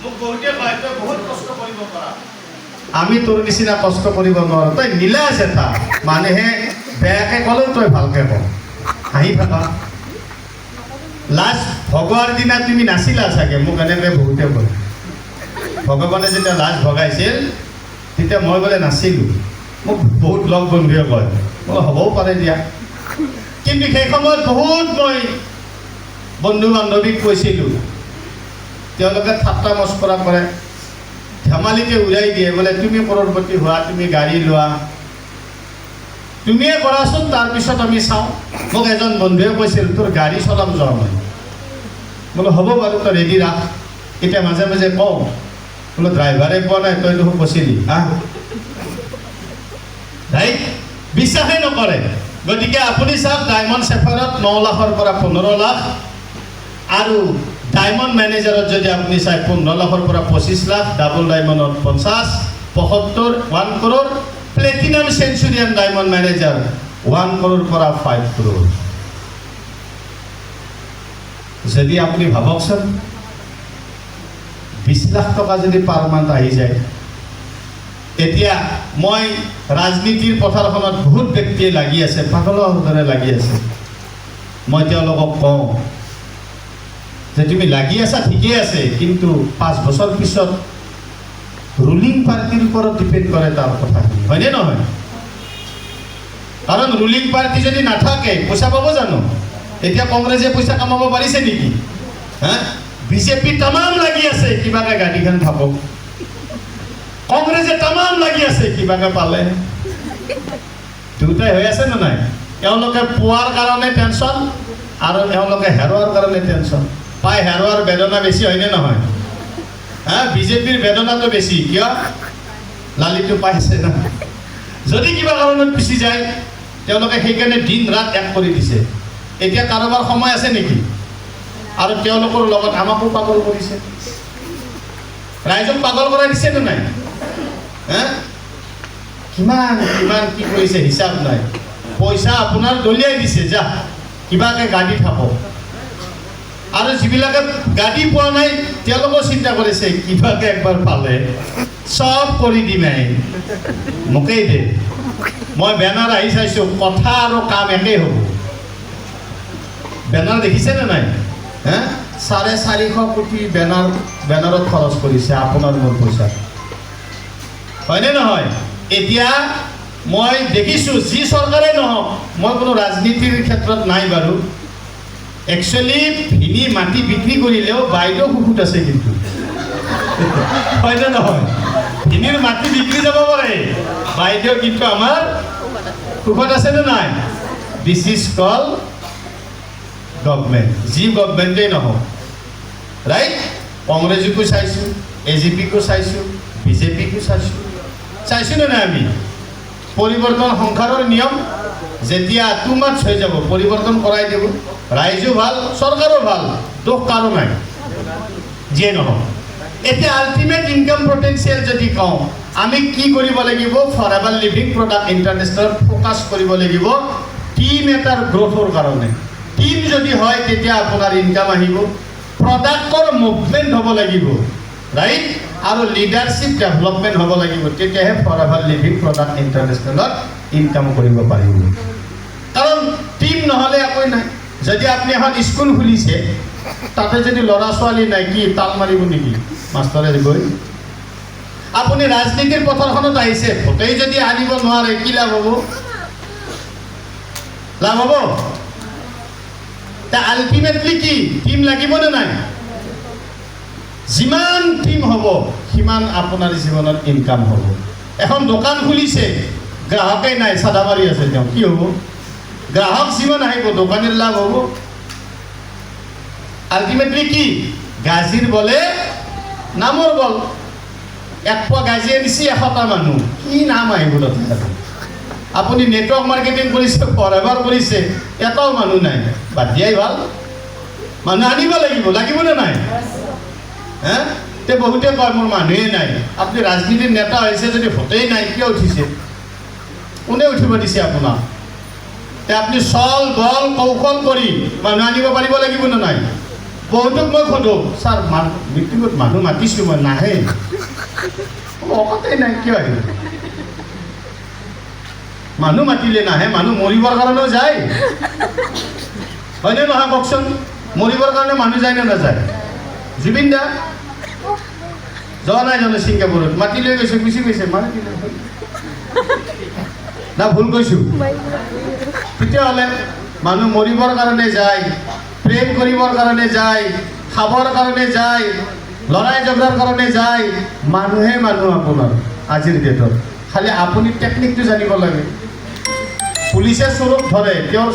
মোক বহুতে কয় তই বহুত কষ্ট কৰিব পাৰা আমি তোৰ নিচিনা কষ্ট কৰিব নোৱাৰো তই নীলা আছে তা মানুহে বেয়াকে ক'লেও তই ভালকে ক হাঁহি থাকা লাষ্ট ভগৱাৰ দিনা তুমি নাছিলা চাগে মোক এনেকৈ বহুতে কয় ভগৱানে যেতিয়া লাষ্ট ভগাইছিল তেতিয়া মই বোলে নাছিলোঁ মোক বহুত লগ বন্ধুৱে কয় মই হ'বও পাৰে দিয়া কিন্তু সেই সময়ত বহুত মই বন্ধু বান্ধৱীক কৈছিলোঁ তেওঁলোকে ঠাট্টা মস্কৰা কৰে ধেমালিকে উৰাই দিয়ে বোলে তুমি কৰৰপতি হোৱা তুমি গাড়ী লোৱা তুমিয়ে কৰাচোন তাৰপিছত আমি চাওঁ মোক এজন বন্ধুৱে কৈছিল তোৰ গাড়ী চলাম যোৱা মই বোলো হ'ব বাৰু তই ৰেডি ৰাখ এতিয়া মাজে মাজে কওঁ বোলো ড্ৰাইভাৰে পোৱা নাই তই দেখোন কৈছিলি ৰাইট বিশ্বাসেই নকৰে গতিকে আপুনি চাওক ডায়মণ্ড চেফাৰত 9 লাখৰ পৰা 15 লাখ আৰু ডায়মণ্ড মেনেজাৰত যদি আপুনি চাই 15 লাখৰ পৰা 25 লাখ ডাবল ডায়মণ্ডত 50 75 1 crore platinum centurion diamond manager 1 crore পৰা 5 crore যদি আপুনি ভাবকচোন 20 লাখ টকা যদি পাৰ মান্থ আহি যায় এতিয়া মই ৰাজনীতিৰ পথাৰখনত বহুত ব্যক্তিয়ে লাগি আছে পাগলৰ দৰে লাগি আছে মই তেওঁলোকক কওঁ যে তুমি লাগি আছা ঠিকেই আছে কিন্তু 5 বছৰ পিছত ৰুলিং পাৰ্টিৰ ওপৰত ডিপেণ্ড কৰে তাৰ কথা হয়নে নহয় কাৰণ ৰুলিং পাৰ্টি যদি নাথাকে পইচা পাব জানো এতিয়া কংগ্ৰেছে পইচা কামাব পাৰিছে নেকি বিজেপি তামাম লাগি আছে কিবাকে গাড়ীখন থাকক কংগ্ৰেছে তামাম লাগি আছে কিবাকে পালে দুটাই হৈ আছে নে নাই এওঁলোকে পোৱাৰ কাৰণে টেনশ্যন আৰু এওঁলোকে হেৰুৱাৰ কাৰণে টেনশ্যন পাই হেৰুৱাৰ বেদনা বেছি হয়নে নহয় বিজেপিৰ বেদনাটো বেছি কিয় লালিটো পাইছে না যদি কিবা কাৰণত পিছি যায় তেওঁলোকে সেইকাৰণে দিন ৰাত এক কৰি দিছে এতিয়া কাৰোবাৰ সময় আছে নেকি আৰু তেওঁলোকৰ লগত আমাকো পাগল কৰিছে ৰাইজক পাগল কৰাই দিছে নে নাই কিমান কিমান কি কৰিছে হিচাপ নাই পইচা আপোনাৰ দলিয়াই দিছে যা কিবাকে গাড়ী থাকক আৰু যিবিলাকে গাড়ী পোৱা নাই তেওঁলোকেও চিন্তা কৰিছে কিবাকে একবাৰ পালে চব কৰি দিমেই মোকেই দে মই বেনাৰ আহি চাইছোঁ কথা আৰু কাম একেই হ'ব বেনাৰ দেখিছেনে নাই 450 কোটি বেনাৰত খৰচ কৰিছে আপোনাৰ মোৰ পইচা হয়নে নহয় এতিয়া মই দেখিছোঁ যি চৰকাৰে নহওক মই কোনো ৰাজনীতিৰ ক্ষেত্ৰত নাই বাৰু একচুৱেলি ভিনি মাটি বিক্ৰী কৰিলেও বাইদেউ সুখত আছে কিন্তু হয়নে নহয় ভিনিৰ মাটি বিক্ৰী যাব পাৰে বাইদেউ কিন্তু আমাৰ সুখত আছে নে নাই দিছ ইজ কল গভৰ্ণমেণ্ট যি গভৰ্ণমেণ্টেই নহওক ৰাইট কংগ্ৰেছকো চাইছোঁ এজিপিকো চাইছোঁ বিজেপিকো চাইছোঁ নে নাই আমি পৰিৱৰ্তন সংসাৰৰ নিয়ম যেতিয়া টু মাছ হৈ যাব পৰিৱৰ্তন কৰাই দিব ৰাইজো ভাল চৰকাৰো ভাল দোষ কাৰো নাই যিয়ে নহওক এতিয়া আল্টিমেট ইনকাম পটেঞ্চিয়েল যদি কওঁ আমি কি কৰিব লাগিব ফৰএভাৰ লিভিং প্ৰডাক্ট ইণ্টাৰনেশ্যনেলত ফ'কাছ কৰিব লাগিব টিম এটাৰ গ্ৰ'থৰ কাৰণে টিম যদি হয় তেতিয়া আপোনাৰ ইনকাম আহিব প্ৰডাক্টৰ মুভমেণ্ট হ'ব লাগিব ৰাইট আৰু লিডাৰশ্বিপ ডেভেলপমেণ্ট হ'ব লাগিব তেতিয়াহে ফৰএভাৰ লিভিং প্ৰডাক্ট ইণ্টাৰনেশ্যনেলত ইনকাম কৰিব পাৰিব কাৰণ টিম নহ'লে একো নাই যদি আপুনি এখন স্কুল খুলিছে তাতে যদি ল'ৰা ছোৱালী নাই কি তাল মাৰিব নেকি মাষ্টৰে গৈ আপুনি ৰাজনীতিৰ পথাৰখনত আহিছে ভোটেই যদি আনিব নোৱাৰে কি লাভ হ'ব তা আল্টিমেটলি কি টিম লাগিবনে নাই যিমান টিম হ'ব সিমান আপোনাৰ জীৱনত ইনকাম হ'ব এখন দোকান খুলিছে গ্ৰাহকেই নাই চাদা মাৰি আছে তেওঁ কি হ'ব গ্ৰাহক যিমান আহিব দোকানীৰ লাভ হ'ব আল্টিমেটলি কি গাজীৰ বলে নামৰ বল এক পোৱা গাজী আনিছে 100টা মানুহ কি নাম আহিব তাতে আপুনি নেটৱৰ্ক মাৰ্কেটিং কৰিছে ফৰএভাৰ কৰিছে এটাও মানুহ নাই বাদ দিয়াই ভাল মানুহ আনিব লাগিবনে নাই তে বহুতে কয় মোৰ মানুহেই নাই আপুনি ৰাজনীতিৰ নেতা হৈছে যদি ভোটেই নাই কিয় উঠিছে কোনে উঠিব দিছে আপোনাক তে আপুনি চল বল কৌশল কৰি মানুহ আনিব পাৰিব লাগিব নে নাই বহুতক মই সোধো ছাৰ মিটিঙত মানুহ মাতিছোঁ মই নাহে অকতেই নাই কিয় আহিব মানুহ মাতিলে নাহে মানুহ মৰিবৰ কাৰণেও যায় হয়নে নহয় কওকচোন মৰিবৰ কাৰণে মানুহ যায় নে নাযায় জুবিন দা যোৱা নাই জানো ছিংগাপুৰত মাতি লৈ গৈছে গুচি গৈছে মানে না ভুল কৈছোঁ তেতিয়াহ'লে মানুহ মৰিবৰ কাৰণে যায় প্ৰেম কৰিবৰ কাৰণে যায় খাবৰ কাৰণে যায় লৰাই ঝগড়াৰ কাৰণে যায় মানুহে মানুহ আপোনাৰ আজিৰ ডেটত খালি আপুনি টেকনিকটো জানিব লাগে পুলিচে চোৰক ধৰে তেওঁৰ